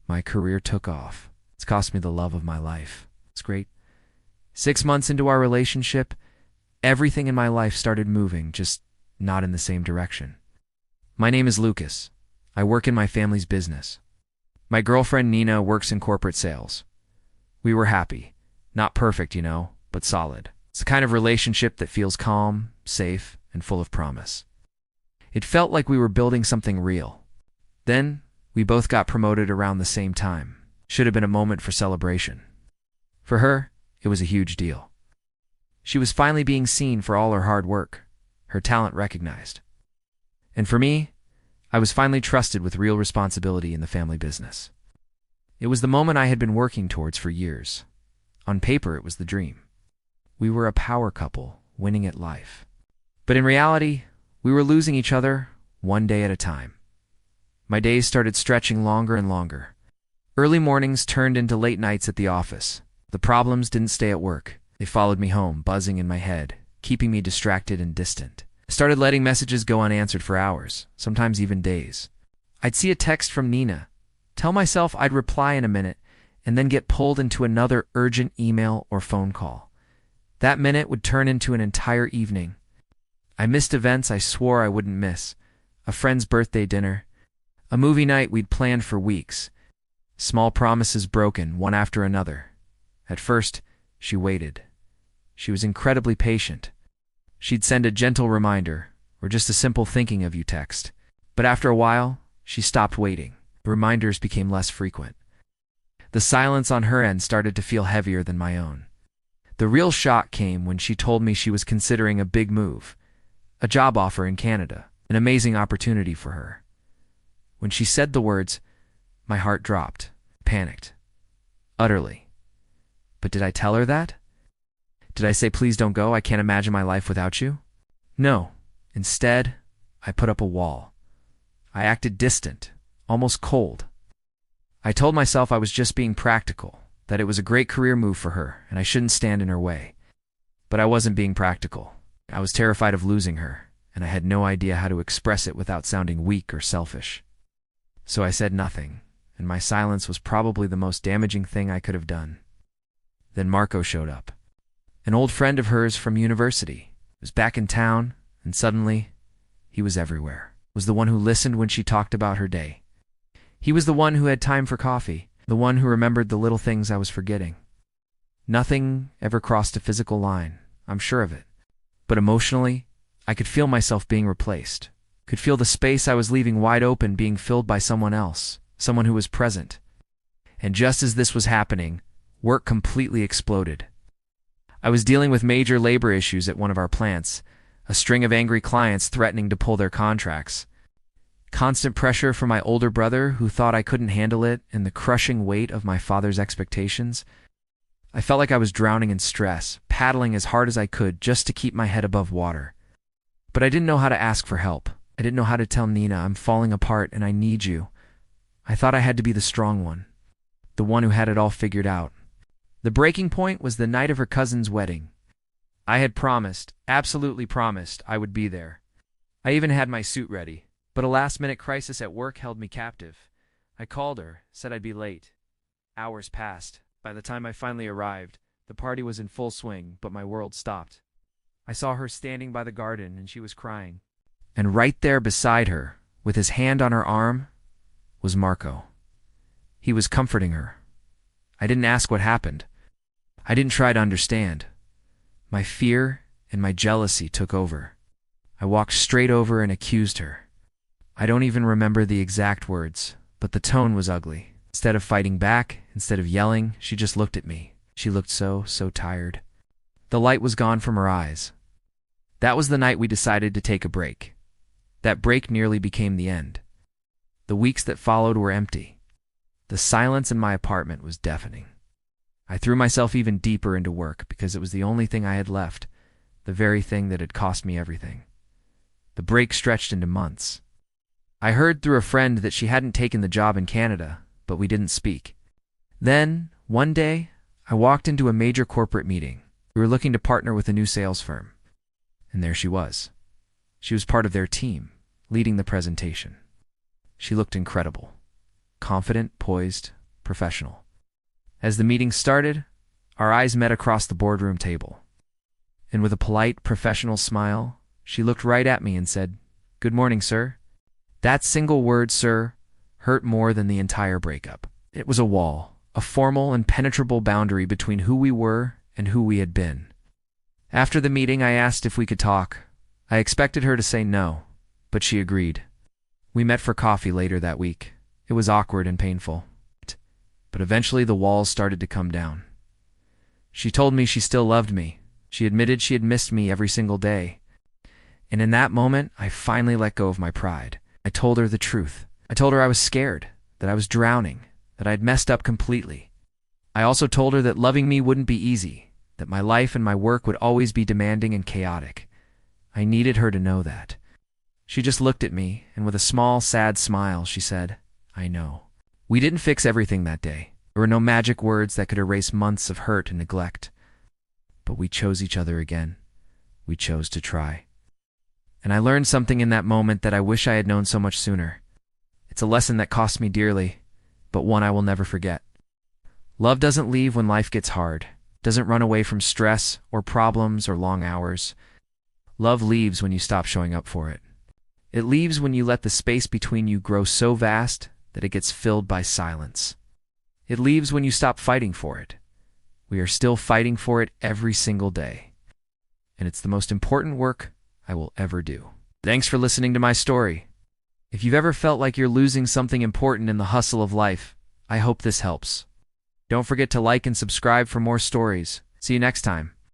My career took off. It's cost me the love of my life. It's great. 6 months into our relationship, everything in my life started moving, just not in the same direction. My name is Lucas. I work in my family's business. My girlfriend Nina works in corporate sales. We were happy. Not perfect, but solid. It's the kind of relationship that feels calm, safe, and full of promise. It felt like we were building something real. Then, we both got promoted around the same time. Should have been a moment for celebration. For her, it was a huge deal. She was finally being seen for all her hard work, her talent recognized. And for me, I was finally trusted with real responsibility in the family business. It was the moment I had been working towards for years. On paper, it was the dream. We were a power couple, winning at life. But in reality, we were losing each other one day at a time. My days started stretching longer and longer. Early mornings turned into late nights at the office. The problems didn't stay at work. They followed me home, buzzing in my head, keeping me distracted and distant. I started letting messages go unanswered for hours, sometimes even days. I'd see a text from Nina, tell myself I'd reply in a minute, and then get pulled into another urgent email or phone call. That minute would turn into an entire evening. I missed events I swore I wouldn't miss. A friend's birthday dinner. A movie night we'd planned for weeks. Small promises broken, one after another. At first, she waited. She was incredibly patient. She'd send a gentle reminder, or just a simple thinking of you text. But after a while, she stopped waiting. The reminders became less frequent. The silence on her end started to feel heavier than my own. The real shock came when she told me she was considering a big move, a job offer in Canada, an amazing opportunity for her. When she said the words, my heart dropped, panicked, utterly. But did I tell her that? Did I say, please don't go, I can't imagine my life without you? No. Instead, I put up a wall. I acted distant, almost cold. I told myself I was just being practical, that it was a great career move for her, and I shouldn't stand in her way. But I wasn't being practical. I was terrified of losing her, and I had no idea how to express it without sounding weak or selfish. So I said nothing, and my silence was probably the most damaging thing I could have done. Then Marco showed up. An old friend of hers from university. Was back in town, and suddenly, he was everywhere. Was the one who listened when she talked about her day. He was the one who had time for coffee, the one who remembered the little things I was forgetting. Nothing ever crossed a physical line, I'm sure of it. But emotionally, I could feel myself being replaced. Could feel the space I was leaving wide open being filled by someone else, someone who was present. And just as this was happening, work completely exploded. I was dealing with major labor issues at one of our plants, a string of angry clients threatening to pull their contracts. Constant pressure from my older brother who thought I couldn't handle it, and the crushing weight of my father's expectations. I felt like I was drowning in stress, paddling as hard as I could just to keep my head above water. But I didn't know how to ask for help. I didn't know how to tell Nina, I'm falling apart and I need you. I thought I had to be the strong one, the one who had it all figured out. The breaking point was the night of her cousin's wedding. I had promised, absolutely promised, I would be there. I even had my suit ready, but a last-minute crisis at work held me captive. I called her, said I'd be late. Hours passed. By the time I finally arrived, the party was in full swing, but my world stopped. I saw her standing by the garden, and she was crying. And right there beside her, with his hand on her arm, was Marco. He was comforting her. I didn't ask what happened. I didn't try to understand. My fear and my jealousy took over. I walked straight over and accused her. I don't even remember the exact words, but the tone was ugly. Instead of fighting back, instead of yelling, she just looked at me. She looked so tired. The light was gone from her eyes. That was the night we decided to take a break. That break nearly became the end. The weeks that followed were empty. The silence in my apartment was deafening. I threw myself even deeper into work because it was the only thing I had left, the very thing that had cost me everything. The break stretched into months. I heard through a friend that she hadn't taken the job in Canada, but we didn't speak. Then, one day, I walked into a major corporate meeting. We were looking to partner with a new sales firm. And there she was. She was part of their team, leading the presentation. She looked incredible. confident, poised, professional. As the meeting started, our eyes met across the boardroom table. And with a polite, professional smile, she looked right at me and said, "Good morning, sir." That single word, "sir," hurt more than the entire breakup. It was a wall, a formal, impenetrable boundary between who we were and who we had been. After the meeting, I asked if we could talk. I expected her to say no, but she agreed. We met for coffee later that week. It was awkward and painful. But eventually the walls started to come down. She told me she still loved me. She admitted she had missed me every single day. And in that moment, I finally let go of my pride. I told her the truth. I told her I was scared, that I was drowning, that I had messed up completely. I also told her that loving me wouldn't be easy, that my life and my work would always be demanding and chaotic. I needed her to know that. She just looked at me, and with a small, sad smile, she said, "I know." We didn't fix everything that day. There were no magic words that could erase months of hurt and neglect. But we chose each other again. We chose to try. And I learned something in that moment that I wish I had known so much sooner. It's a lesson that cost me dearly, but one I will never forget. Love doesn't leave when life gets hard, doesn't run away from stress or problems or long hours. Love leaves when you stop showing up for it. It leaves when you let the space between you grow so vast that it gets filled by silence. It leaves when you stop fighting for it. We are still fighting for it every single day. And it's the most important work I will ever do. Thanks for listening to my story. If you've ever felt like you're losing something important in the hustle of life, I hope this helps. Don't forget to like and subscribe for more stories. See you next time.